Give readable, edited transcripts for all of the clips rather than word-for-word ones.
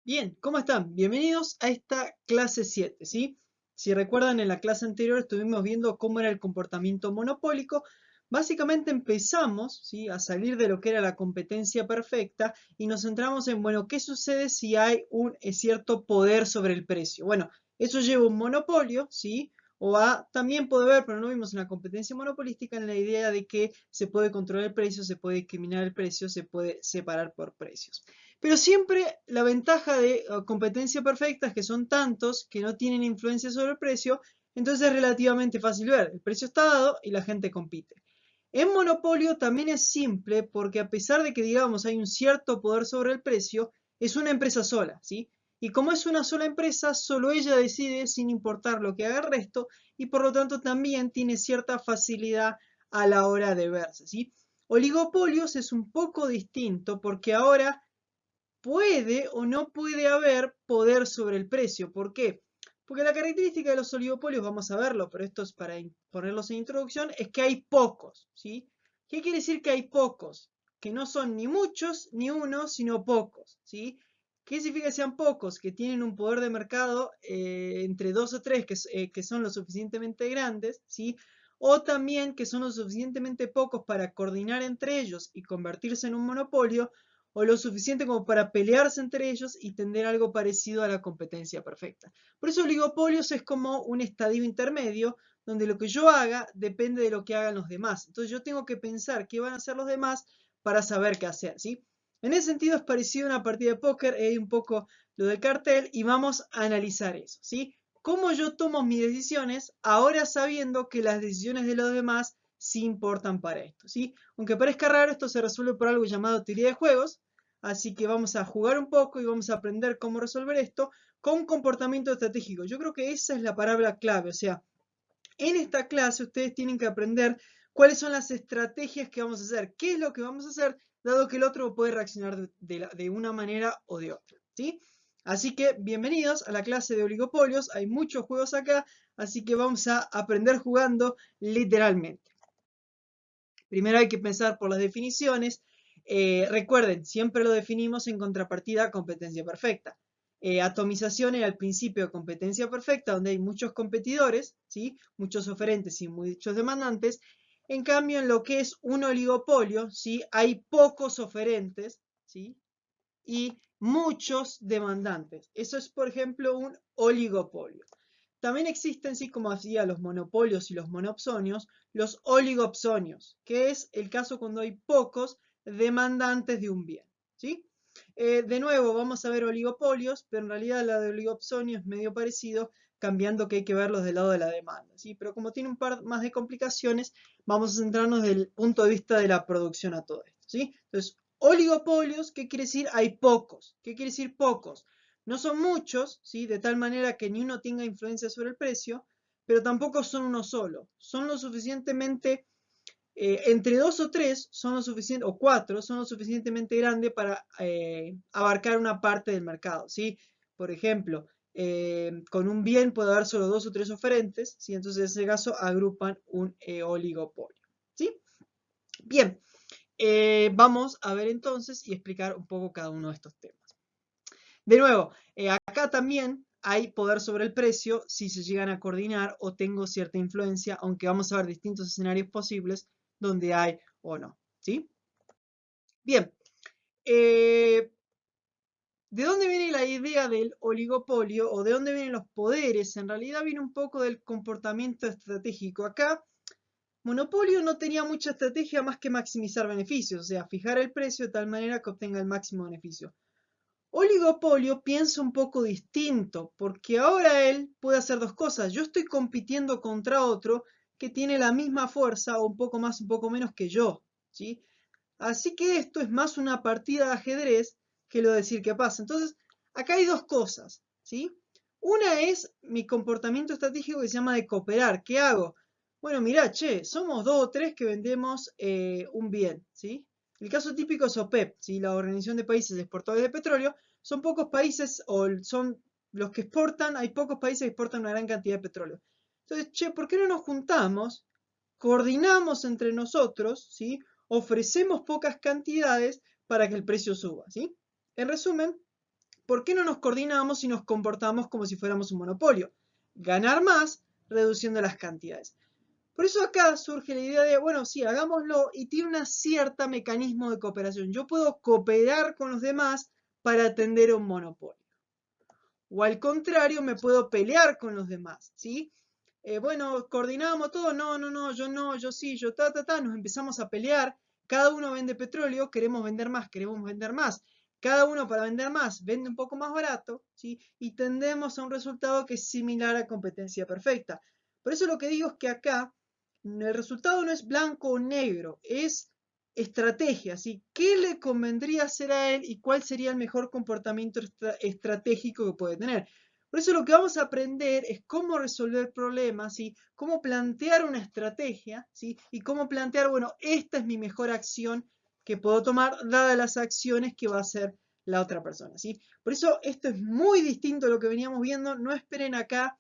Bien, ¿cómo están? Bienvenidos a esta clase 7, ¿sí? Si recuerdan, en la clase anterior estuvimos viendo cómo era el comportamiento monopólico. Básicamente empezamos, ¿sí?, a salir de lo que era la competencia perfecta y nos centramos en, bueno, ¿qué sucede si hay un cierto poder sobre el precio? Bueno, eso lleva a un monopolio, ¿sí? También puede haber, pero no vimos en la competencia monopolística, en la idea de que se puede controlar el precio, se puede discriminar el precio, se puede separar por precios. Pero siempre la ventaja de competencia perfecta es que son tantos que no tienen influencia sobre el precio, entonces es relativamente fácil ver. El precio está dado y la gente compite. En monopolio también es simple porque a pesar de que digamos hay un cierto poder sobre el precio, es una empresa sola, ¿sí? Y como es una sola empresa, solo ella decide sin importar lo que haga el resto y por lo tanto también tiene cierta facilidad a la hora de verse, ¿sí? Oligopolios es un poco distinto porque ahora puede o no puede haber poder sobre el precio. ¿Por qué? Porque la característica de los oligopolios, vamos a verlo, pero esto es para ponerlos en introducción, es que hay pocos, ¿sí? ¿Qué quiere decir que hay pocos? Que no son ni muchos ni uno, sino pocos, ¿sí? ¿Qué significa que sean pocos? Que tienen un poder de mercado entre dos o tres que son lo suficientemente grandes, ¿sí? O también que son lo suficientemente pocos para coordinar entre ellos y convertirse en un monopolio, o lo suficiente como para pelearse entre ellos y tener algo parecido a la competencia perfecta. Por eso oligopolios es como un estadio intermedio donde lo que yo haga depende de lo que hagan los demás. Entonces yo tengo que pensar qué van a hacer los demás para saber qué hacer, ¿sí? En ese sentido es parecido a una partida de póker, hay un poco lo del cartel y vamos a analizar eso, ¿sí? Cómo yo tomo mis decisiones ahora sabiendo que las decisiones de los demás sí importan para esto, ¿sí? Aunque parezca raro, esto se resuelve por algo llamado teoría de juegos, así que vamos a jugar un poco y vamos a aprender cómo resolver esto con comportamiento estratégico. Yo creo que esa es la palabra clave, o sea, en esta clase ustedes tienen que aprender cuáles son las estrategias que vamos a hacer, qué es lo que vamos a hacer, dado que el otro puede reaccionar de una manera o de otra, ¿sí? Así que bienvenidos a la clase de oligopolios, hay muchos juegos acá, así que vamos a aprender jugando literalmente. Primero hay que pensar por las definiciones. Recuerden, siempre lo definimos en contrapartida a competencia perfecta. Atomización era el principio de competencia perfecta, donde hay muchos competidores, ¿sí?, muchos oferentes y muchos demandantes. En cambio, en lo que es un oligopolio, ¿sí?, hay pocos oferentes, ¿sí?, y muchos demandantes. Eso es, por ejemplo, un oligopolio. También existen, sí, como hacía los monopolios y los monopsonios, los oligopsonios, que es el caso cuando hay pocos demandantes de un bien, ¿sí? De nuevo, vamos a ver oligopolios, pero en realidad la de oligopsonio es medio parecido, cambiando que hay que verlos del lado de la demanda, ¿sí? Pero como tiene un par más de complicaciones, vamos a centrarnos desde el punto de vista de la producción a todo esto, ¿sí? Entonces, oligopolios, ¿qué quiere decir? Hay pocos. ¿Qué quiere decir pocos? No son muchos, ¿sí?, de tal manera que ni uno tenga influencia sobre el precio, pero tampoco son uno solo. Son lo suficientemente, entre dos o tres son lo suficiente, o cuatro son lo suficientemente grande para abarcar una parte del mercado, ¿sí? Por ejemplo, con un bien puede haber solo dos o tres oferentes, ¿sí? Entonces en ese caso agrupan un oligopolio, ¿sí? Bien, vamos a ver entonces y explicar un poco cada uno de estos temas. De nuevo, acá también hay poder sobre el precio si se llegan a coordinar o tengo cierta influencia, aunque vamos a ver distintos escenarios posibles donde hay o no, ¿sí? Bien, ¿de dónde viene la idea del oligopolio o de dónde vienen los poderes? En realidad viene un poco del comportamiento estratégico. Acá, monopolio no tenía mucha estrategia más que maximizar beneficios, o sea, fijar el precio de tal manera que obtenga el máximo beneficio. Oligopolio piensa un poco distinto, porque ahora él puede hacer dos cosas. Yo estoy compitiendo contra otro que tiene la misma fuerza, o un poco más, un poco menos que yo, ¿sí? Así que esto es más una partida de ajedrez que lo de decir qué pasa. Entonces, acá hay dos cosas, ¿sí? Una es mi comportamiento estratégico que se llama de cooperar. ¿Qué hago? Bueno, mirá, che, somos dos o tres que vendemos un bien, ¿sí? El caso típico es OPEP, ¿sí?, la Organización de Países Exportadores de Petróleo. Son pocos países, o son los que exportan, hay pocos países que exportan una gran cantidad de petróleo. Entonces, che, ¿por qué no nos juntamos? Coordinamos entre nosotros, ¿sí? Ofrecemos pocas cantidades para que el precio suba, ¿sí? En resumen, ¿por qué no nos coordinamos y nos comportamos como si fuéramos un monopolio? Ganar más reduciendo las cantidades. Por eso acá surge la idea de, bueno, sí, hagámoslo y tiene un cierto mecanismo de cooperación. Yo puedo cooperar con los demás para atender a un monopolio. O al contrario, me puedo pelear con los demás, ¿sí? Bueno, coordinamos todo, no, yo sí, yo nos empezamos a pelear, cada uno vende petróleo, queremos vender más, cada uno para vender más vende un poco más barato, ¿sí? Y tendemos a un resultado que es similar a competencia perfecta. Por eso lo que digo es que acá el resultado no es blanco o negro, es estrategia, ¿sí? ¿Qué le convendría hacer a él y cuál sería el mejor comportamiento estratégico que puede tener? Por eso lo que vamos a aprender es cómo resolver problemas, ¿sí? Cómo plantear una estrategia, ¿sí? Y cómo plantear, bueno, esta es mi mejor acción que puedo tomar dadas las acciones que va a hacer la otra persona, ¿sí? Por eso esto es muy distinto a lo que veníamos viendo. No esperen acá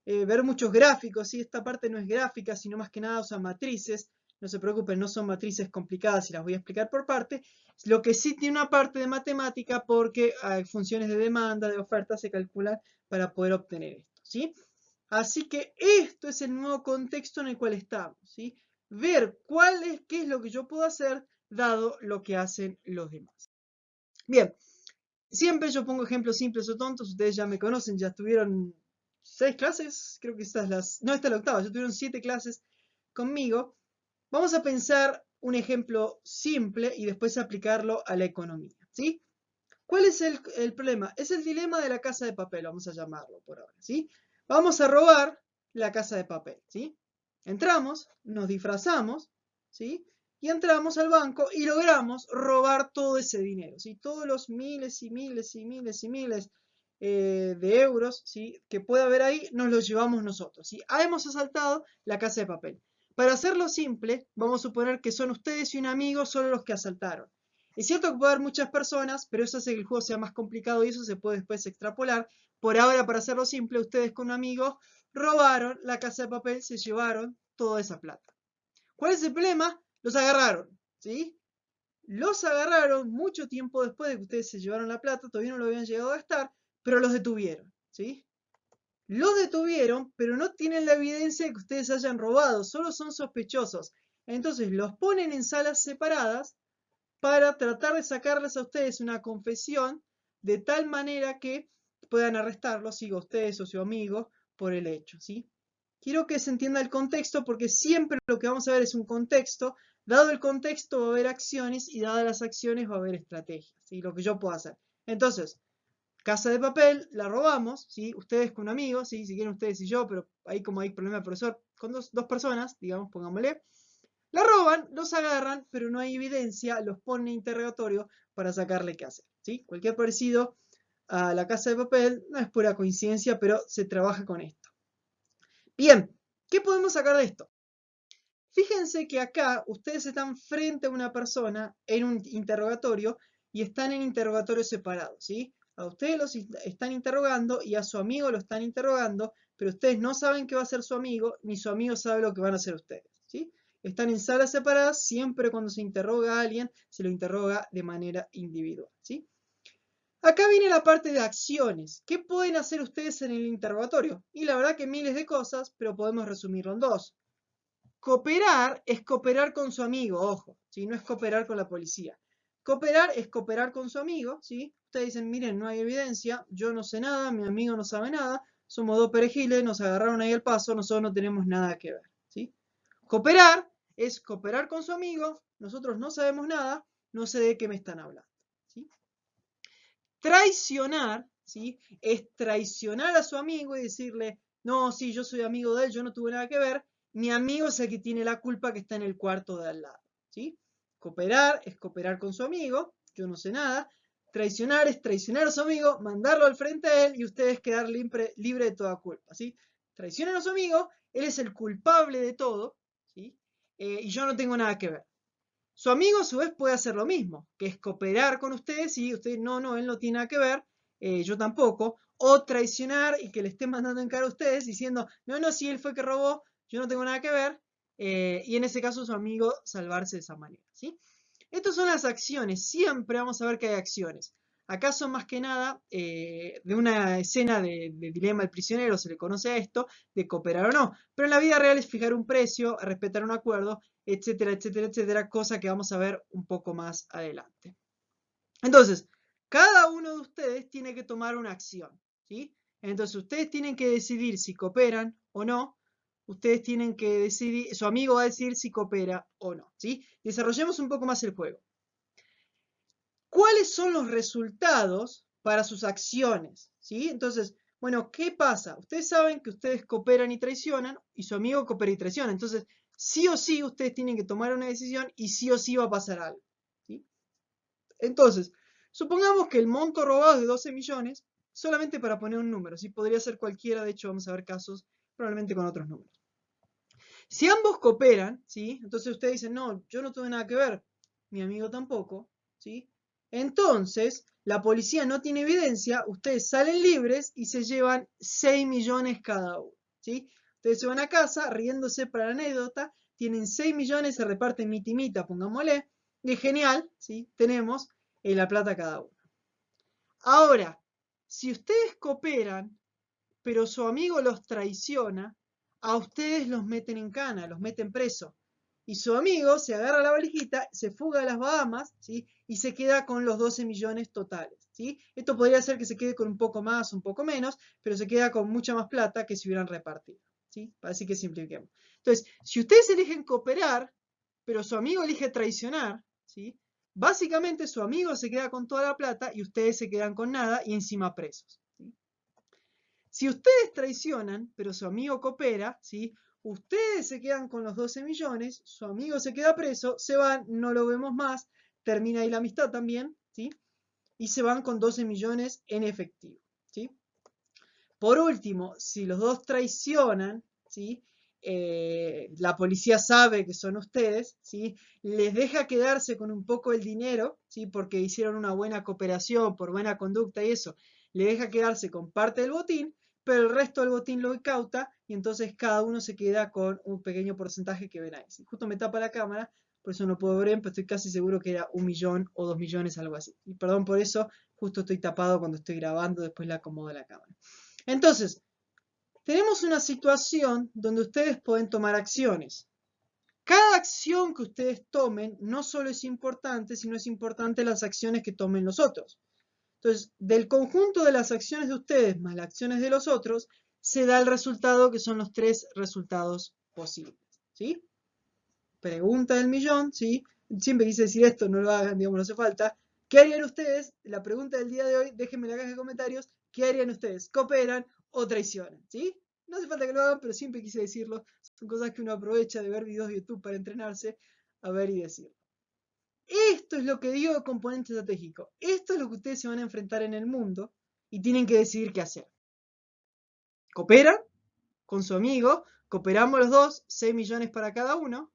ver muchos gráficos, ¿sí? Esta parte no es gráfica, sino más que nada usan matrices. No se preocupen, no son matrices complicadas y las voy a explicar por parte. Lo que sí tiene una parte de matemática porque hay funciones de demanda, de oferta, se calculan para poder obtener esto, ¿sí? Así que esto es el nuevo contexto en el cual estamos, ¿sí? Ver qué es lo que yo puedo hacer dado lo que hacen los demás. Bien, siempre yo pongo ejemplos simples o tontos, ustedes ya me conocen, ya tuvieron 6 clases, creo que esta es no, esta es la octava, ya tuvieron 7 clases conmigo. Vamos a pensar un ejemplo simple y después aplicarlo a la economía, ¿sí? ¿Cuál es el problema? Es el dilema de la casa de papel, vamos a llamarlo por ahora, ¿sí? Vamos a robar la casa de papel, ¿sí? Entramos, nos disfrazamos, ¿sí? Y entramos al banco y logramos robar todo ese dinero, ¿sí? Todos los miles y miles y miles y miles de euros, ¿sí? Que puede haber ahí, nos los llevamos nosotros, ¿sí? Hemos asaltado la casa de papel. Para hacerlo simple, vamos a suponer que son ustedes y un amigo solo los que asaltaron. Es cierto que puede haber muchas personas, pero eso hace que el juego sea más complicado y eso se puede después extrapolar. Por ahora, para hacerlo simple, ustedes con un amigo robaron la casa de papel, se llevaron toda esa plata. ¿Cuál es el problema? Los agarraron, ¿sí? Los agarraron mucho tiempo después de que ustedes se llevaron la plata, todavía no lo habían llegado a gastar, pero los detuvieron, ¿sí? Los detuvieron, pero no tienen la evidencia de que ustedes hayan robado, solo son sospechosos. Entonces los ponen en salas separadas para tratar de sacarles a ustedes una confesión de tal manera que puedan arrestarlos, siga ustedes o su amigo, por el hecho, ¿sí? Quiero que se entienda el contexto porque siempre lo que vamos a ver es un contexto. Dado el contexto va a haber acciones y dadas las acciones va a haber estrategias, ¿sí? Lo que yo puedo hacer. Entonces, casa de papel, la robamos, ¿sí? Ustedes con un amigo, ¿sí? Si quieren ustedes y yo, pero ahí como hay problema de profesor, con dos personas, digamos, pongámosle. La roban, los agarran, pero no hay evidencia, los ponen en interrogatorio para sacarle qué hacer, ¿sí? Cualquier parecido a la casa de papel no es pura coincidencia, pero se trabaja con esto. Bien, ¿qué podemos sacar de esto? Fíjense que acá ustedes están frente a una persona en un interrogatorio y están en interrogatorios separados, ¿sí? A ustedes los están interrogando y a su amigo lo están interrogando, pero ustedes no saben qué va a hacer su amigo, ni su amigo sabe lo que van a hacer ustedes, ¿sí? Están en salas separadas, siempre cuando se interroga a alguien, se lo interroga de manera individual, ¿sí? Acá viene la parte de acciones. ¿Qué pueden hacer ustedes en el interrogatorio? Y la verdad que miles de cosas, pero podemos resumirlo en dos. Cooperar es cooperar con su amigo, ojo, ¿sí? No es cooperar con la policía. Cooperar es cooperar con su amigo, ¿sí? Ustedes dicen, miren, no hay evidencia, yo no sé nada, mi amigo no sabe nada, somos dos perejiles, nos agarraron ahí al paso, nosotros no tenemos nada que ver, ¿sí? Cooperar es cooperar con su amigo, nosotros no sabemos nada, no sé de qué me están hablando, ¿sí? Traicionar, ¿sí? Es traicionar a su amigo y decirle, no, sí, yo soy amigo de él, yo no tuve nada que ver, mi amigo es el que tiene la culpa que está en el cuarto de al lado, ¿sí? Cooperar es cooperar con su amigo, yo no sé nada. Traicionar es traicionar a su amigo, mandarlo al frente a él y ustedes quedar libre de toda culpa, ¿sí? Traicionan a su amigo, él es el culpable de todo, ¿sí? Y yo no tengo nada que ver. Su amigo a su vez puede hacer lo mismo, que es cooperar con ustedes y ustedes, no, él no tiene nada que ver, yo tampoco, o traicionar y que le estén mandando en cara a ustedes diciendo, no, si él fue el que robó, yo no tengo nada que ver, y en ese caso su amigo salvarse de esa manera, ¿sí? Estas son las acciones, siempre vamos a ver que hay acciones. Acá son más que nada de una escena de Dilema del Prisionero, se le conoce a esto, de cooperar o no. Pero en la vida real es fijar un precio, respetar un acuerdo, etcétera, etcétera, etcétera, cosa que vamos a ver un poco más adelante. Entonces, cada uno de ustedes tiene que tomar una acción, ¿sí? Entonces, ustedes tienen que decidir si cooperan o no. Ustedes tienen que decidir, su amigo va a decidir si coopera o no, ¿sí? Desarrollemos un poco más el juego. ¿Cuáles son los resultados para sus acciones? ¿Sí? Entonces, bueno, ¿qué pasa? Ustedes saben que ustedes cooperan y traicionan y su amigo coopera y traiciona. Entonces, sí o sí ustedes tienen que tomar una decisión y sí o sí va a pasar algo, ¿sí? Entonces, supongamos que el monto robado es de 12 millones, solamente para poner un número, ¿sí? Podría ser cualquiera, de hecho vamos a ver casos probablemente con otros números. Si ambos cooperan, ¿sí? Entonces ustedes dicen, no, yo no tuve nada que ver, mi amigo tampoco, ¿sí? Entonces, la policía no tiene evidencia, ustedes salen libres y se llevan 6 millones cada uno, ¿sí? Ustedes se van a casa riéndose para la anécdota, tienen 6 millones, se reparten mitimita, pongámosle, y es genial, ¿sí? Tenemos la plata cada uno. Ahora, si ustedes cooperan, pero su amigo los traiciona, a ustedes los meten en cana, los meten preso. Y su amigo se agarra la valijita, se fuga a las Bahamas, ¿sí? Y se queda con los 12 millones totales, ¿sí? Esto podría ser que se quede con un poco más, un poco menos, pero se queda con mucha más plata que si hubieran repartido, ¿sí? Así que simplifiquemos. Entonces, si ustedes eligen cooperar, pero su amigo elige traicionar, ¿sí? Básicamente su amigo se queda con toda la plata y ustedes se quedan con nada y encima presos, ¿sí? Si ustedes traicionan, pero su amigo coopera, ¿sí? Ustedes se quedan con los 12 millones, su amigo se queda preso, se van, no lo vemos más, termina ahí la amistad también, ¿sí? Y se van con 12 millones en efectivo, ¿sí? Por último, si los dos traicionan, ¿sí? La policía sabe que son ustedes, ¿sí? Les deja quedarse con un poco el dinero, ¿sí? Porque hicieron una buena cooperación, por buena conducta y eso, le deja quedarse con parte del botín, pero el resto del botín lo incauta y entonces cada uno se queda con un pequeño porcentaje que ven ahí. ¿Sí? Justo me tapa la cámara, por eso no puedo ver bien, pero estoy casi seguro que era 1 millón o 2 millones, algo así. Y perdón por eso, justo estoy tapado cuando estoy grabando, después le acomodo la cámara. Entonces, tenemos una situación donde ustedes pueden tomar acciones. Cada acción que ustedes tomen no solo es importante, sino es importante las acciones que tomen los otros. Entonces, del conjunto de las acciones de ustedes más las acciones de los otros, se da el resultado que son los 3 resultados posibles, ¿sí? Pregunta del millón, ¿sí? Siempre quise decir esto, no lo hagan, digamos, no hace falta. ¿Qué harían ustedes? La pregunta del día de hoy, déjenme en la caja de comentarios, ¿qué harían ustedes? ¿Cooperan o traicionan? ¿Sí? No hace falta que lo hagan, pero siempre quise decirlo. Son cosas que uno aprovecha de ver videos de YouTube para entrenarse a ver y decir. Esto es lo que digo de componente estratégico. Esto es lo que ustedes se van a enfrentar en el mundo y tienen que decidir qué hacer. ¿Cooperan con su amigo? Cooperamos los dos, 6 millones para cada uno.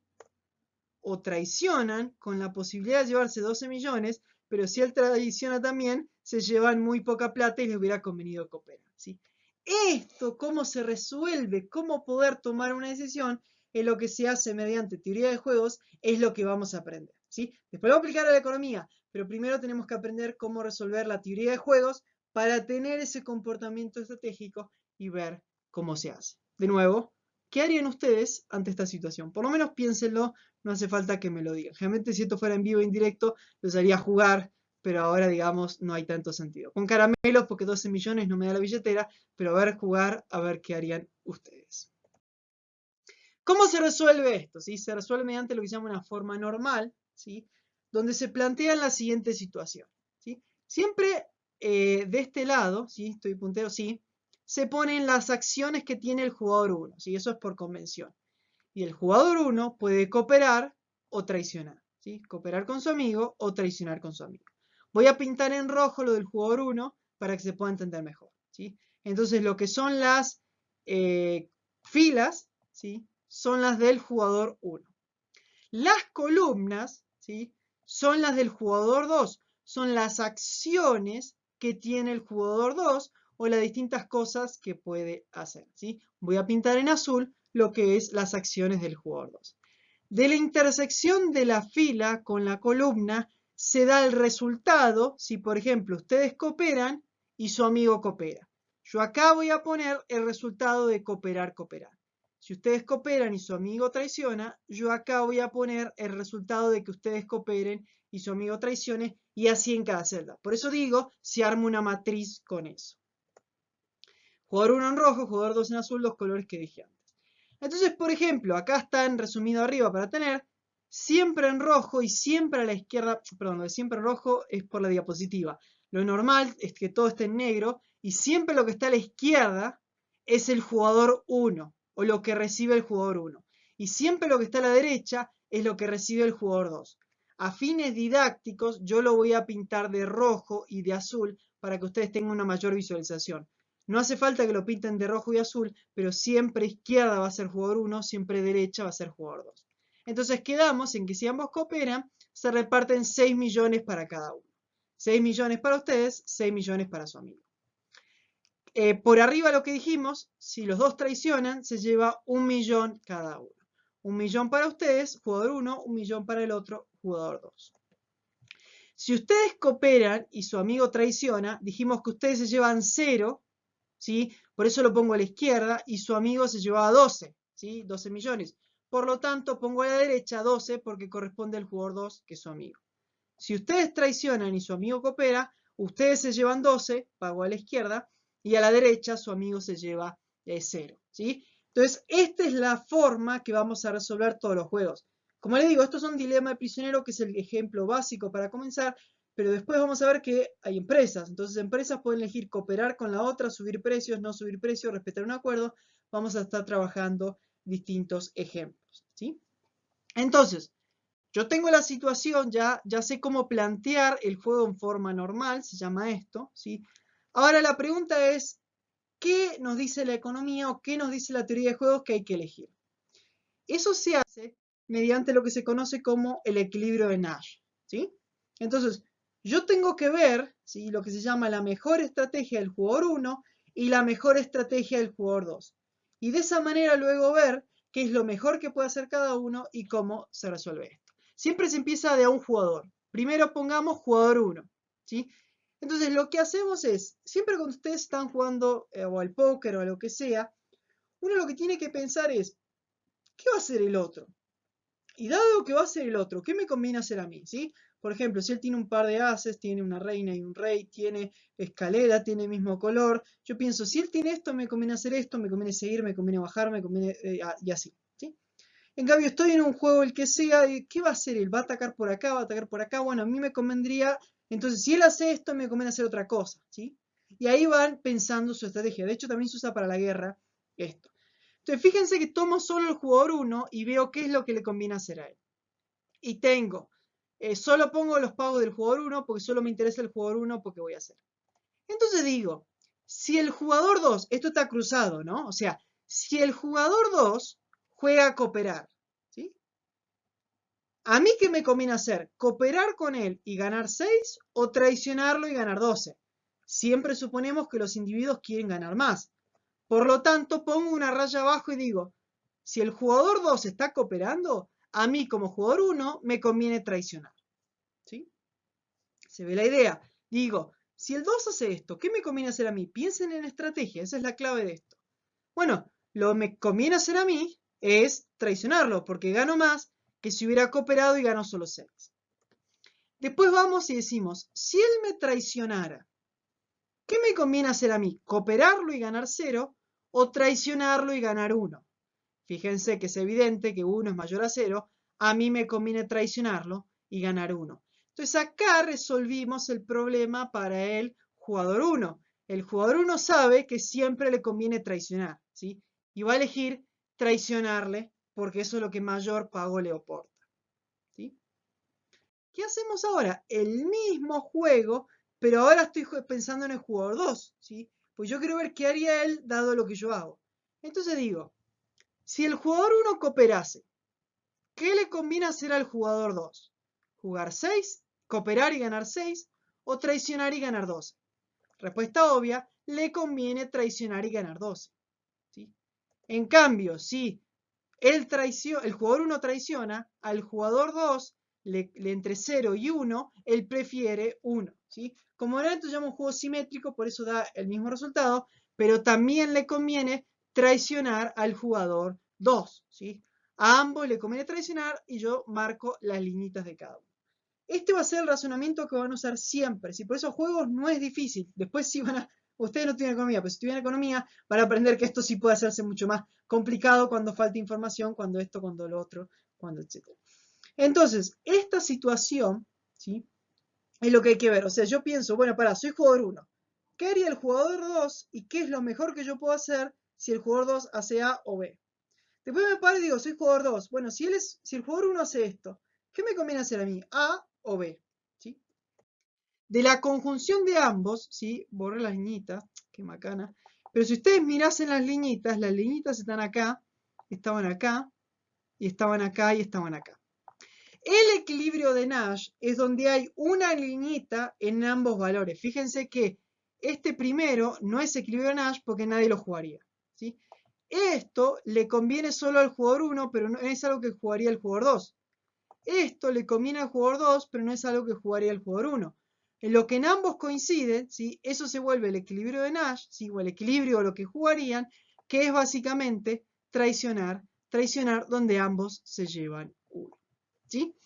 O traicionan con la posibilidad de llevarse 12 millones, pero si él traiciona también, se llevan muy poca plata y les hubiera convenido cooperar, ¿sí? Esto, cómo se resuelve, cómo poder tomar una decisión, es lo que se hace mediante teoría de juegos, es lo que vamos a aprender, ¿sí? Después lo vamos a aplicar a la economía, pero primero tenemos que aprender cómo resolver la teoría de juegos para tener ese comportamiento estratégico y ver cómo se hace. De nuevo, ¿qué harían ustedes ante esta situación? Por lo menos piénsenlo, no hace falta que me lo digan. Realmente si esto fuera en vivo e indirecto, los haría jugar, pero ahora digamos no hay tanto sentido. Con caramelos porque 12 millones no me da la billetera, pero a ver jugar, a ver qué harían ustedes. ¿Cómo se resuelve esto? ¿Sí? Se resuelve mediante lo que se llama una forma normal, ¿sí? Donde se plantea la siguiente situación, ¿sí? Siempre de este lado, ¿sí? Estoy puntero, sí, se ponen las acciones que tiene el jugador 1, ¿sí? Eso es por convención. Y el jugador 1 puede cooperar o traicionar, ¿sí? Cooperar con su amigo o traicionar con su amigo. Voy a pintar en rojo lo del jugador 1 para que se pueda entender mejor, ¿sí? Entonces lo que son las filas, ¿sí? Son las del jugador 1. Las columnas, ¿sí? Son las del jugador 2. Son las acciones que tiene el jugador 2 o las distintas cosas que puede hacer, ¿sí? Voy a pintar en azul lo que es las acciones del jugador 2. De la intersección de la fila con la columna se da el resultado si, por ejemplo, ustedes cooperan y su amigo coopera. Yo acá voy a poner el resultado de cooperar, cooperar. Si ustedes cooperan y su amigo traiciona, yo acá voy a poner el resultado de que ustedes cooperen y su amigo traicione, y así en cada celda. Por eso digo, se arma una matriz con eso. Jugador 1 en rojo, jugador 2 en azul, los colores que dije antes. Entonces, por ejemplo, acá está en resumido arriba para tener siempre en rojo y siempre a la izquierda, perdón, lo de siempre en rojo es por la diapositiva. Lo normal es que todo esté en negro y siempre lo que está a la izquierda es el jugador 1 o lo que recibe el jugador 1. Y siempre lo que está a la derecha es lo que recibe el jugador 2. A fines didácticos yo lo voy a pintar de rojo y de azul para que ustedes tengan una mayor visualización. No hace falta que lo pinten de rojo y azul, pero siempre izquierda va a ser jugador 1, siempre derecha va a ser jugador 2. Entonces quedamos en que si ambos cooperan, se reparten 6 millones para cada uno. 6 millones para ustedes, 6 millones para su amigo. Por arriba lo que dijimos, si los dos traicionan, se lleva 1 millón cada uno. 1 millón para ustedes, jugador 1, 1 millón para el otro, jugador 2. Si ustedes cooperan y su amigo traiciona, dijimos que ustedes se llevan 0, ¿sí? Por eso lo pongo a la izquierda y su amigo se llevaba 12, ¿sí? 12 millones. Por lo tanto, pongo a la derecha 12 porque corresponde al jugador 2, que es su amigo. Si ustedes traicionan y su amigo coopera, ustedes se llevan 12, pago a la izquierda, y a la derecha su amigo se lleva 0, ¿sí? Entonces, esta es la forma que vamos a resolver todos los juegos. Como les digo, estos son dilema de prisionero, que es el ejemplo básico para comenzar, pero después vamos a ver que hay empresas. Entonces, empresas pueden elegir cooperar con la otra, subir precios, no subir precios, respetar un acuerdo. Vamos a estar trabajando distintos ejemplos, ¿sí? Entonces, yo tengo la situación, ya sé cómo plantear el juego en forma normal, se llama esto, ¿sí? Ahora la pregunta es, ¿qué nos dice la economía o qué nos dice la teoría de juegos que hay que elegir? Eso se hace mediante lo que se conoce como el equilibrio de Nash, ¿sí? Entonces, yo tengo que ver, ¿sí?, lo que se llama la mejor estrategia del jugador 1 y la mejor estrategia del jugador 2. Y de esa manera luego ver qué es lo mejor que puede hacer cada uno y cómo se resuelve esto. Siempre se empieza de a un jugador. Primero pongamos jugador 1, ¿sí? Entonces lo que hacemos es, siempre cuando ustedes están jugando o al póker o a lo que sea, uno lo que tiene que pensar es, ¿qué va a hacer el otro? Y dado que va a ser el otro, ¿qué me conviene hacer a mí? ¿Sí? Por ejemplo, si él tiene un par de ases, tiene una reina y un rey, tiene escalera, tiene el mismo color, yo pienso, si él tiene esto, me conviene hacer esto, me conviene seguir, me conviene bajar, me conviene y así, ¿sí? En cambio, estoy en un juego el que sea, ¿qué va a hacer él? ¿Va a atacar por acá? ¿Va a atacar por acá? Bueno, a mí me convendría, entonces si él hace esto, me conviene hacer otra cosa, ¿sí? Y ahí van pensando su estrategia. De hecho, también se usa para la guerra esto. Entonces, fíjense que tomo solo el jugador 1 y veo qué es lo que le conviene hacer a él. Y tengo, solo pongo los pagos del jugador 1 porque solo me interesa el jugador 1 porque voy a hacer. Entonces digo, si el jugador 2, esto está cruzado, ¿no? O sea, si el jugador 2 juega a cooperar, ¿sí? ¿A mí qué me conviene hacer? ¿Cooperar con él y ganar 6 o traicionarlo y ganar 12? Siempre suponemos que los individuos quieren ganar más. Por lo tanto, pongo una raya abajo y digo, si el jugador 2 está cooperando, a mí como jugador 1 me conviene traicionar, ¿sí? ¿Se ve la idea? Digo, si el 2 hace esto, ¿qué me conviene hacer a mí? Piensen en estrategia, esa es la clave de esto. Bueno, lo que me conviene hacer a mí es traicionarlo, porque gano más que si hubiera cooperado y gano solo 6. Después vamos y decimos, si él me traicionara, ¿qué me conviene hacer a mí? ¿Cooperarlo y ganar 0 o traicionarlo y ganar 1? Fíjense que es evidente que 1 es mayor a 0, a mí me conviene traicionarlo y ganar 1. Entonces acá resolvimos el problema para el jugador 1. El jugador 1 sabe que siempre le conviene traicionar, ¿sí? Y va a elegir traicionarle porque eso es lo que mayor pago le aporta, ¿sí? ¿Qué hacemos ahora? El mismo juego, pero ahora estoy pensando en el jugador 2, ¿sí? Pues yo quiero ver qué haría él dado lo que yo hago. Entonces digo, si el jugador 1 cooperase, ¿qué le conviene hacer al jugador 2? ¿Jugar 6, cooperar y ganar 6 o traicionar y ganar 12? Respuesta obvia, le conviene traicionar y ganar 12, ¿sí? En cambio, si el jugador 1 traiciona, al jugador 2 entre 0 y 1, él prefiere 1, ¿sí? Como normalmente llama un juego simétrico, por eso da el mismo resultado, pero también le conviene traicionar al jugador 2, ¿sí? A ambos le conviene traicionar y yo marco las liñitas de cada uno. Este va a ser el razonamiento que van a usar siempre, ¿sí? Por esos juegos no es difícil. Después si van a... Ustedes no tienen economía, pero si tienen economía van a aprender que esto sí puede hacerse mucho más complicado cuando falta información, cuando esto, cuando lo otro, cuando etcétera. Entonces, esta situación, ¿sí? Es lo que hay que ver. O sea, yo pienso, bueno, pará, soy jugador 1. ¿Qué haría el jugador 2 y qué es lo mejor que yo puedo hacer si el jugador 2 hace A o B? Después me paro y digo, soy jugador 2. Bueno, si el jugador 1 hace esto, ¿qué me conviene hacer a mí? ¿A o B? ¿Sí? De la conjunción de ambos, ¿sí? Borré las liñitas, qué macana. Pero si ustedes mirasen las liñitas están acá, estaban acá, y estaban acá, y estaban acá. El equilibrio de Nash es donde hay una liñita en ambos valores. Fíjense que este primero no es equilibrio de Nash porque nadie lo jugaría, ¿sí? Esto le conviene solo al jugador 1, pero no es algo que jugaría el jugador 2. Esto le conviene al jugador 2, pero no es algo que jugaría el jugador 1. En lo que en ambos coinciden, ¿sí? Eso se vuelve el equilibrio de Nash, ¿sí? O el equilibrio de lo que jugarían, que es básicamente traicionar donde ambos se llevan 1. ¿Sí?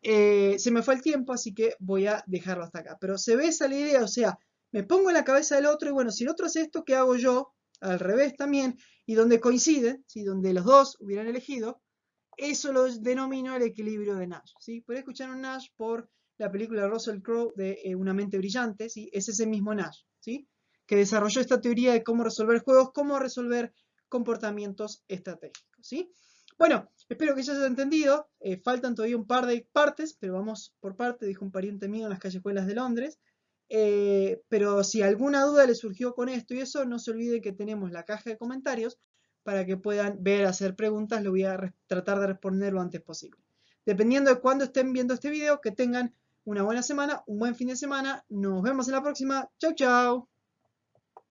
Se me fue el tiempo, así que voy a dejarlo hasta acá. Pero se ve esa la idea, o sea, me pongo en la cabeza del otro y bueno, si el otro hace esto, ¿qué hago yo? Al revés también, y donde coinciden, ¿sí? Donde los dos hubieran elegido, eso lo denomino el equilibrio de Nash, ¿sí? Podés escuchar un Nash por la película de Russell Crowe de Una mente brillante, ¿sí? Es ese mismo Nash, ¿sí? Que desarrolló esta teoría de cómo resolver juegos, cómo resolver comportamientos estratégicos, ¿sí? Bueno, espero que ya se haya entendido. Faltan todavía un par de partes, pero vamos por parte, dijo un pariente mío en las callejuelas de Londres. Pero si alguna duda le surgió con esto y eso, no se olvide que tenemos la caja de comentarios para que puedan ver, hacer preguntas. Lo voy a tratar de responder lo antes posible. Dependiendo de cuándo estén viendo este video, que tengan una buena semana, un buen fin de semana. Nos vemos en la próxima. Chau, chau.